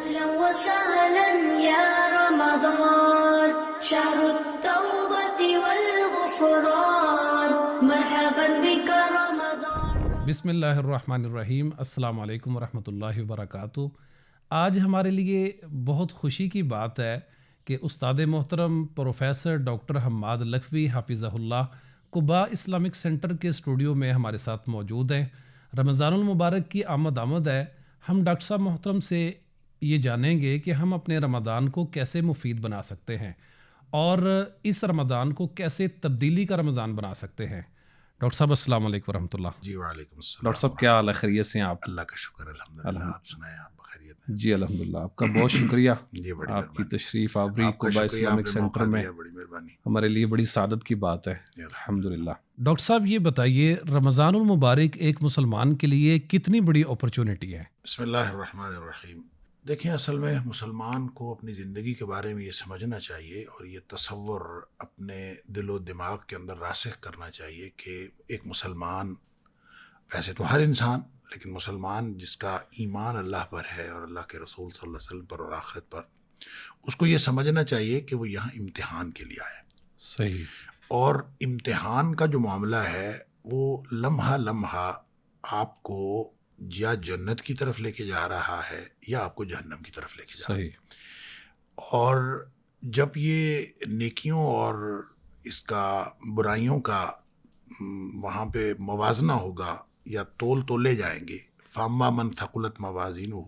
أهلا وسهلا يا رمضان شهر التوبة والغفران مرحبا بك رمضان. بسم اللہ الرحمن الرحیم. السلام علیکم ورحمۃ اللہ وبرکاتہ. آج ہمارے لیے بہت خوشی کی بات ہے کہ استاد محترم پروفیسر ڈاکٹر حماد لکھوی حافظہ اللہ قباء اسلامک سینٹر کے اسٹوڈیو میں ہمارے ساتھ موجود ہیں. رمضان المبارک کی آمد ہے. ہم ڈاکٹر صاحب محترم سے یہ جانیں گے کہ ہم اپنے رمضان کو کیسے مفید بنا سکتے ہیں اور اس رمضان کو کیسے تبدیلی کا رمضان بنا سکتے ہیں. ڈاکٹر صاحب السلام علیکم ورحمۃ اللہ. جی وعلیکم السلام. ڈاکٹر صاحب کیا حال ہے؟ خیریت سے ہیں آپ؟ اللہ کا شکر الحمدللہ. آپ سنائیں آپ بخیریت ہیں؟ جی الحمدللہ. آپ کا بہت شکریہ. جی بڑی آپ کی مہربانی. تشریف آوری آپ کا قباء شکریہ، اسلامک آپ نے موقع سینٹر میں دیا، بڑی مہربانی. ہمارے لیے بڑی سعادت کی بات ہے. جی الحمدللہ. ڈاکٹر صاحب یہ بتائیے رمضان المبارک ایک مسلمان کے لیے کتنی بڑی اپرچونٹی ہے؟ بسم اللہ الرحمن الرحیم. دیکھیں، اصل میں مسلمان کو اپنی زندگی کے بارے میں یہ سمجھنا چاہیے اور یہ تصور اپنے دل و دماغ کے اندر راسخ کرنا چاہیے کہ ایک مسلمان، ویسے تو ہر انسان، لیکن مسلمان جس کا ایمان اللہ پر ہے اور اللہ کے رسول صلی اللہ علیہ وسلم پر اور آخرت پر، اس کو یہ سمجھنا چاہیے کہ وہ یہاں امتحان کے لیے آیا ہے. صحیح. اور امتحان کا جو معاملہ ہے وہ لمحہ لمحہ آپ کو یا جنت کی طرف لے کے جا رہا ہے یا آپ کو جہنم کی طرف لے کے جا رہا ہے. صحیح. اور جب یہ نیکیوں اور اس کا برائیوں کا وہاں پہ موازنہ ہوگا یا تولے جائیں گے، فاما من ثقلت موازینہ،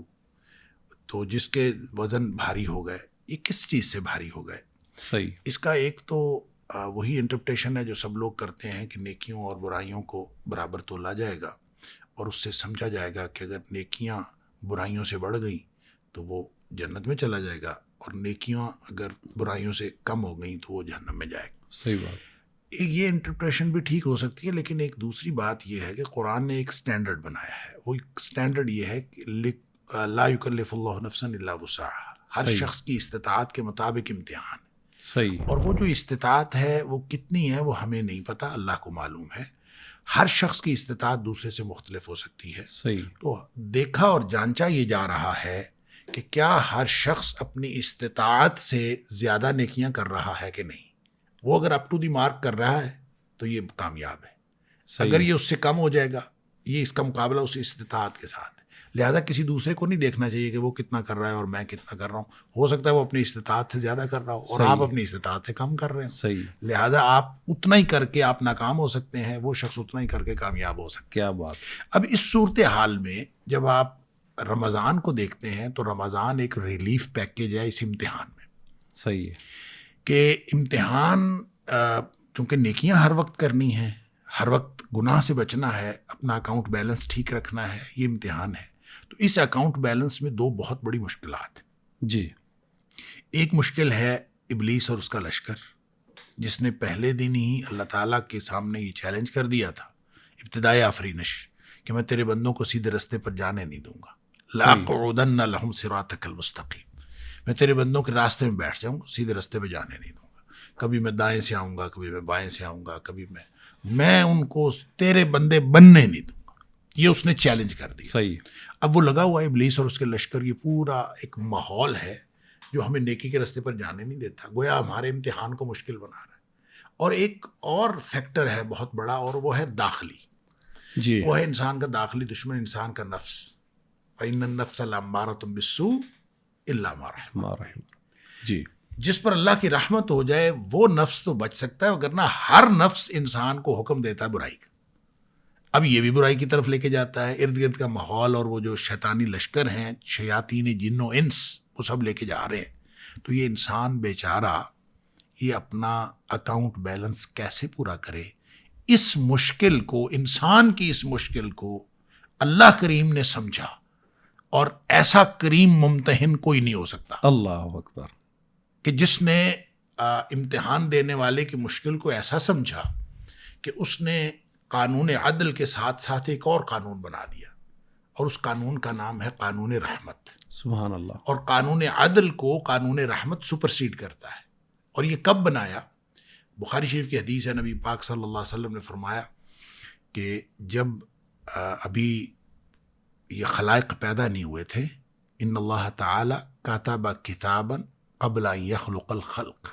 تو جس کے وزن بھاری ہو گئے، یہ کس چیز سے بھاری ہو گئے؟ صحیح. اس کا ایک تو وہی انٹرپریٹیشن ہے جو سب لوگ کرتے ہیں کہ نیکیوں اور برائیوں کو برابر تولا جائے گا اور اس سے سمجھا جائے گا کہ اگر نیکیاں برائیوں سے بڑھ گئیں تو وہ جنت میں چلا جائے گا اور نیکیاں اگر برائیوں سے کم ہو گئیں تو وہ جہنم میں جائے گا. صحیح بات. یہ انٹرپریشن بھی ٹھیک ہو سکتی ہے، لیکن ایک دوسری بات یہ ہے کہ قرآن نے ایک سٹینڈرڈ بنایا ہے. وہ ایک سٹینڈرڈ یہ ہے کہ لا یکلف اللہ نفسا الا وسعها. ہر صحیح. شخص کی استطاعت کے مطابق امتحان ہے. صحیح. اور وہ جو استطاعت ہے وہ کتنی ہے وہ ہمیں نہیں پتہ، اللہ کو معلوم ہے. ہر شخص کی استطاعت دوسرے سے مختلف ہو سکتی ہے. صحیح. تو دیکھا اور جانچا یہ جا رہا ہے کہ کیا ہر شخص اپنی استطاعت سے زیادہ نیکیاں کر رہا ہے کہ نہیں. وہ اگر اپ ٹو دی مارک کر رہا ہے تو یہ کامیاب ہے. صحیح. اگر یہ اس سے کم ہو جائے گا، یہ اس کا مقابلہ اس استطاعت کے ساتھ ہے. لہٰذا کسی دوسرے کو نہیں دیکھنا چاہیے کہ وہ کتنا کر رہا ہے اور میں کتنا کر رہا ہوں. ہو سکتا ہے وہ اپنی استطاعت سے زیادہ کر رہا ہو اور صحیح. آپ اپنی استطاعت سے کم کر رہے ہیں. صحیح. لہٰذا آپ اتنا ہی کر کے آپ ناکام ہو سکتے ہیں، وہ شخص اتنا ہی کر کے کامیاب ہو سکتے ہیں. کیا بات. اب اس صورتحال میں جب آپ رمضان کو دیکھتے ہیں تو رمضان ایک ریلیف پیکیج ہے اس امتحان میں. صحیح ہے. کہ امتحان چونکہ نیکیاں ہر وقت کرنی ہیں، ہر وقت گناہ سے بچنا ہے، اپنا اکاؤنٹ بیلنس ٹھیک رکھنا ہے، یہ امتحان ہے. تو اس اکاؤنٹ بیلنس میں دو بہت بڑی مشکلات ہیں. جی. ایک مشکل ہے ابلیس اور اس کا لشکر، جس نے پہلے دن ہی اللہ تعالیٰ کے سامنے یہ چیلنج کر دیا تھا ابتدائی آفرینش کہ میں تیرے بندوں کو سیدھے رستے پر جانے نہیں دوں گا. لَأَقْعُدَنَّ لَهُمْ صِرَاطَكَ الْمُسْتَقِيمَ. میں تیرے بندوں کے راستے میں بیٹھ جاؤں گا، سیدھے رستے پہ جانے نہیں دوں گا. کبھی میں دائیں سے آؤں گا، کبھی میں بائیں سے آؤں گا، کبھی میں ان کو تیرے بندے بننے نہیں دوں گا. یہ اس نے چیلنج کر دیا. صحیح. اب وہ لگا ہوا ہے ابلیس اور اس کے لشکر، یہ پورا ایک ماحول ہے جو ہمیں نیکی کے راستے پر جانے نہیں دیتا، گویا ہمارے امتحان کو مشکل بنا رہا ہے. اور ایک اور فیکٹر ہے بہت بڑا، اور وہ ہے داخلی. جی. وہ ہے انسان کا داخلی دشمن، انسان کا نفس. وَإِنَّ النَّفْسَ لَأَمَّارَةٌ بِالسُّوءِ إِلَّا مَا رَحِمَ. جی. جس پر اللہ کی رحمت ہو جائے وہ نفس تو بچ سکتا ہے، وگرنہ ہر نفس انسان کو حکم دیتا ہے برائی کا. اب یہ بھی برائی کی طرف لے کے جاتا ہے. ارد گرد کا ماحول اور وہ جو شیطانی لشکر ہیں، شیاطین جن و انس، وہ سب لے کے جا رہے ہیں. تو یہ انسان بیچارہ یہ اپنا اکاؤنٹ بیلنس کیسے پورا کرے؟ اس مشکل کو، انسان کی اس مشکل کو اللہ کریم نے سمجھا، اور ایسا کریم ممتحن کوئی نہیں ہو سکتا. اللہ اکبر. کہ جس نے امتحان دینے والے کی مشکل کو ایسا سمجھا کہ اس نے قانون عدل کے ساتھ ساتھ ایک اور قانون بنا دیا، اور اس قانون کا نام ہے قانون رحمت. سبحان اللہ. اور قانون عدل کو قانون رحمت سپرسیڈ کرتا ہے. اور یہ کب بنایا؟ بخاری شریف کی حدیث ہے، نبی پاک صلی اللہ علیہ وسلم نے فرمایا کہ جب ابھی یہ خلائق پیدا نہیں ہوئے تھے ان اللہ تعالی کاتب کتابا قبل ان یخلق الخلق.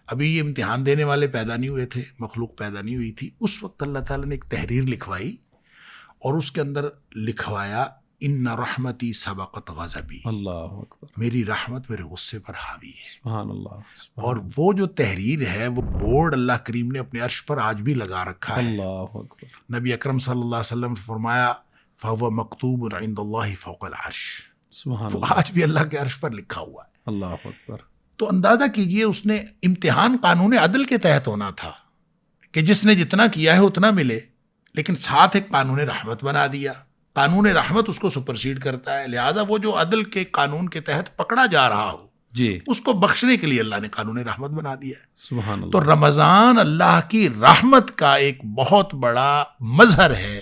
ابھی یہ امتحان دینے والے پیدا نہیں ہوئے تھے، مخلوق پیدا نہیں ہوئی تھی، اس وقت اللہ تعالیٰ نے ایک تحریر لکھوائی اور اس کے اندر لکھوایا ان رحمتی سبقت غضبی. اللہ اکبر. میری رحمت میرے غصے پر حاوی ہے. سبحان اللہ. اور وہ جو تحریر ہے وہ بورڈ اللہ کریم نے اپنے عرش پر آج بھی لگا رکھا ہے. اللہ اکبر. نبی اکرم صلی اللہ علیہ وسلم نے فرمایا فَهُوَ مَكْتُوبٌ عِنْدَ اللَّهِ فَوْقَ الْعَرْشِ. سبحان وہ اللہ. آج بھی اللہ کے عرش پر لکھا ہوا ہے. اللہ اکبر. تو اندازہ کیجئے اس نے امتحان قانون عدل کے تحت ہونا تھا کہ جس نے جتنا کیا ہے اتنا ملے، لیکن ساتھ ایک قانون رحمت بنا دیا. قانون رحمت اس کو سپرسیڈ کرتا ہے، لہٰذا وہ جو عدل کے قانون کے تحت پکڑا جا رہا ہو جی اس کو بخشنے کے لیے اللہ نے قانون رحمت بنا دیا ہے. سبحان اللہ. تو رمضان اللہ کی رحمت کا ایک بہت بڑا مظہر ہے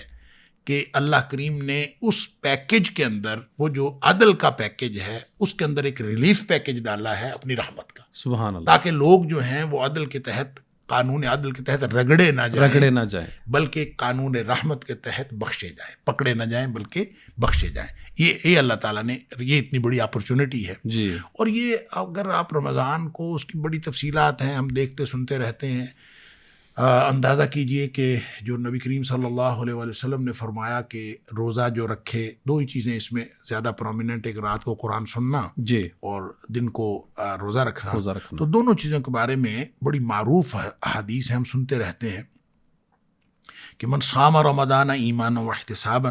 کہ اللہ کریم نے اس پیکج کے اندر، وہ جو عدل کا پیکج ہے اس کے اندر ایک ریلیف پیکج ڈالا ہے اپنی رحمت کا، سبحان اللہ. تاکہ لوگ جو ہیں وہ عدل کے تحت، قانون عدل کے تحت رگڑے نہ جائیں بلکہ قانون رحمت کے تحت بخشے جائیں، پکڑے نہ جائیں بلکہ بخشے جائیں. یہ اللہ تعالیٰ نے، یہ اتنی بڑی اپرچونٹی ہے جی. اور یہ اگر آپ رمضان کو، اس کی بڑی تفصیلات ہیں، ہم دیکھتے سنتے رہتے ہیں. اندازہ کیجئے کہ جو نبی کریم صلی اللہ علیہ وآلہ وسلم نے فرمایا کہ روزہ جو رکھے، دو ہی چیزیں اس میں زیادہ پرومیننٹ، ایک رات کو قرآن سننا جی اور دن کو روزہ رکھنا. روزہ رکھنا. تو دونوں چیزوں کے بارے میں بڑی معروف احادیث ہم سنتے رہتے ہیں کہ من صام رمضان ایمانا واحتسابا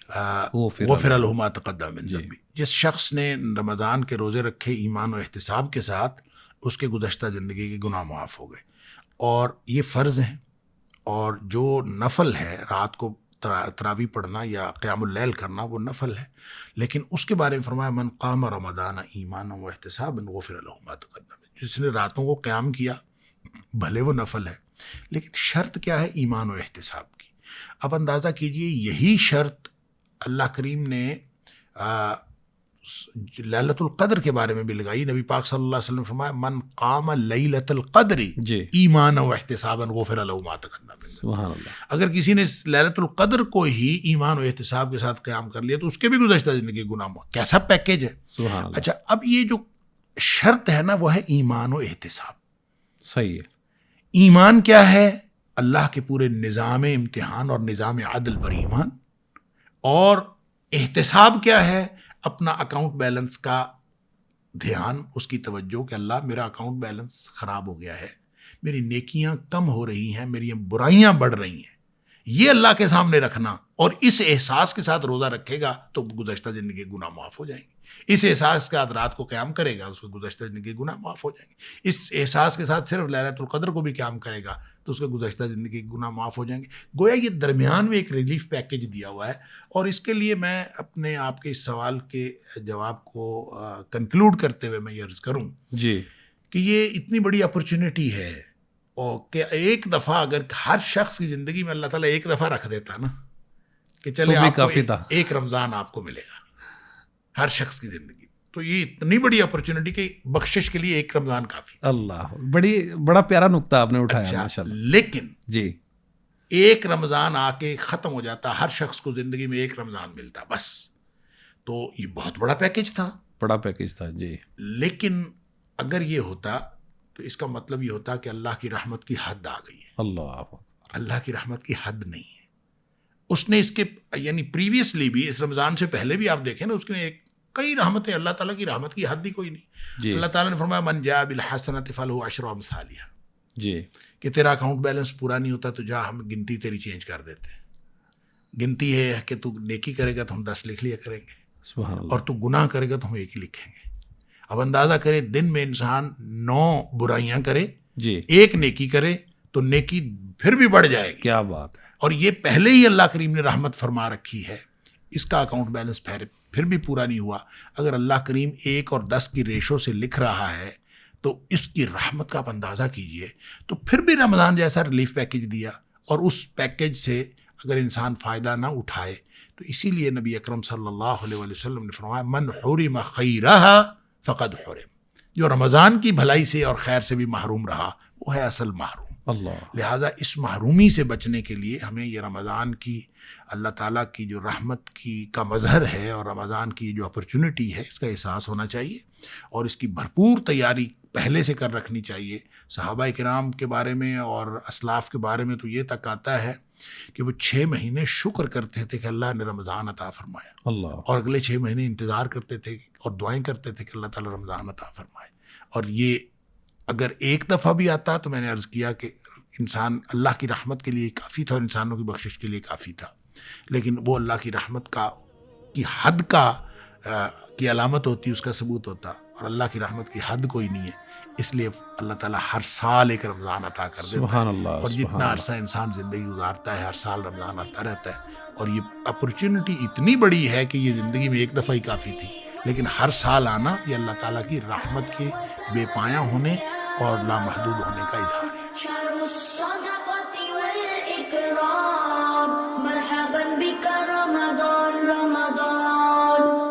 غفر له ما تقدم من ذنبه. جس شخص نے رمضان کے روزے رکھے ایمان و احتساب کے ساتھ، اس کے گزشتہ زندگی کے گناہ معاف ہو گئے. اور یہ فرض ہیں، اور جو نفل ہے رات کو تراویح پڑھنا یا قیام اللیل کرنا وہ نفل ہے، لیکن اس کے بارے میں فرمایا من قام رمضان ایمانا واحتسابا غفر له ما تقدم. جس نے راتوں کو قیام کیا بھلے وہ نفل ہے، لیکن شرط کیا ہے؟ ایمان و احتساب کی. اب اندازہ کیجئے یہی شرط اللہ کریم نے لیلۃ القدر کے بارے میں بھی لگائی. نبی پاک صلی اللہ علیہ وسلم نے فرمایا من قام لیلۃ القدر ایمانا واحتسابا غفر له ما تقدم من ذنبه. سبحان اللہ. اگر کسی نے لیلۃ القدر کو ہی ایمان و احتساب کے ساتھ قیام کر لیا تو اس کے بھی گزشتہ زندگی کے گناہ معاف. کیسا پیکیج ہے. سبحان اللہ. اچھا، اب یہ جو شرط ہے نا وہ ہے ایمان و احتساب. صحیح ہے. ایمان کیا ہے؟ اللہ کے پورے نظام امتحان اور نظام عدل پر ایمان. اور احتساب کیا ہے؟ اپنا اکاؤنٹ بیلنس کا دھیان، اس کی توجہ کہ اللہ میرا اکاؤنٹ بیلنس خراب ہو گیا ہے، میری نیکیاں کم ہو رہی ہیں، میری برائیاں بڑھ رہی ہیں، یہ اللہ کے سامنے رکھنا. اور اس احساس کے ساتھ روزہ رکھے گا تو گزشتہ زندگی کے گناہ معاف ہو جائیں گے. اس احساس کے ساتھ رات کو قیام کرے گا، اس کے گزشتہ زندگی کے گناہ معاف ہو جائیں گے. اس احساس کے ساتھ صرف لیلۃ القدر کو بھی قیام کرے گا تو اس کے گزشتہ زندگی کے گناہ معاف ہو جائیں گے. گویا یہ درمیان میں ایک ریلیف پیکج دیا ہوا ہے. اور اس کے لیے میں اپنے آپ کے اس سوال کے جواب کو کنکلوڈ کرتے ہوئے میں یہ عرض کروں جی کہ یہ اتنی بڑی اپرچونٹی ہے، اور کہ ایک دفعہ اگر ہر شخص کی زندگی میں اللہ تعالیٰ ایک دفعہ رکھ دیتا نا کہ چلے آپ کو ایک رمضان آپ کو ملے گا ہر شخص کی زندگی، تو یہ اتنی بڑی اپرچونٹی کہ بخشش کے لیے ایک رمضان کافی. اللہ، بڑا پیارا نقطہ آپ نے اٹھایا ماشاءاللہ. لیکن جی ایک رمضان آ کے ختم ہو جاتا، ہر شخص کو زندگی میں ایک رمضان ملتا بس، تو یہ بہت بڑا پیکج تھا. بڑا پیکج تھا جی. لیکن اگر یہ ہوتا تو اس کا مطلب یہ ہوتا کہ اللہ کی رحمت کی حد آ گئی ہے. اللہ کی رحمت کی حد نہیں ہے. اس نے اس کے یعنی پریویسلی بھی، اس رمضان سے پہلے بھی آپ دیکھیں نا، اس نے کئی رحمتیں، اللہ تعالیٰ کی رحمت کی حد ہی کوئی نہیں. جی. اللہ تعالیٰ نے فرمایا من جاء بالحسنۃ فلہ عشر امثالہا. جی کہ تیرا اکاؤنٹ بیلنس پورا نہیں ہوتا تو جا، ہم گنتی تیری چینج کر دیتے ہیں. گنتی ہے کہ تو نیکی کرے گا تو ہم 10 لکھ لیا کریں گے، سبحان اللہ. اور تو گناہ کرے گا تو ہم 1 ہی لکھیں گے. اب اندازہ کرے دن میں انسان 9 برائیاں کرے، جی 1 نیکی کرے تو نیکی پھر بھی بڑھ جائے گی. کیا بات ہے. اور یہ پہلے ہی اللہ کریم نے رحمت فرما رکھی ہے. اس کا اکاؤنٹ بیلنس پھر بھی پورا نہیں ہوا. اگر اللہ کریم 1 اور 10 کی ریشو سے لکھ رہا ہے تو اس کی رحمت کا آپ اندازہ کیجئے. تو پھر بھی رمضان جیسا ریلیف پیکج دیا، اور اس پیکج سے اگر انسان فائدہ نہ اٹھائے تو اسی لیے نبی اکرم صلی اللہ علیہ وسلم نے فرمایا من حرم خیرہا فقد حرم. جو رمضان کی بھلائی سے اور خیر سے بھی محروم رہا وہ ہے اصل محروم. اللہ لہٰذا اس محرومی سے بچنے کے لیے ہمیں یہ رمضان کی اللہ تعالیٰ کی جو رحمت کا مظہر ہے اور رمضان کی جو اپرچونٹی ہے اس کا احساس ہونا چاہیے اور اس کی بھرپور تیاری پہلے سے کر رکھنی چاہیے. صحابہ کرام کے بارے میں اور اسلاف کے بارے میں تو یہ تک آتا ہے کہ وہ 6 مہینے شکر کرتے تھے کہ اللہ نے رمضان عطا فرمایا, اللہ, اور اگلے 6 مہینے انتظار کرتے تھے اور دعائیں کرتے تھے کہ اللہ تعالیٰ رمضان عطا فرمائے. اور یہ اگر ایک دفعہ بھی آتا تو میں نے عرض کیا کہ انسان اللہ کی رحمت کے لیے کافی تھا اور انسانوں کی بخشش کے لیے کافی تھا, لیکن وہ اللہ کی رحمت کی حد کی علامت ہوتی, اس کا ثبوت ہوتا, اور اللہ کی رحمت کی حد کوئی نہیں ہے. اس لیے اللہ تعالیٰ ہر سال ایک رمضان عطا کر دیتا سبحان ہے, اللہ, اور سبحان جتنا عرصہ انسان زندگی گزارتا ہے ہر سال رمضان آتا رہتا ہے. اور یہ اپرچونٹی اتنی بڑی ہے کہ یہ زندگی میں ایک دفعہ ہی کافی تھی, لیکن ہر سال آنا یہ اللہ تعالیٰ کی رحمت کے بے پایاں ہونے اور لامحدود ہونے کا اظہار ہے.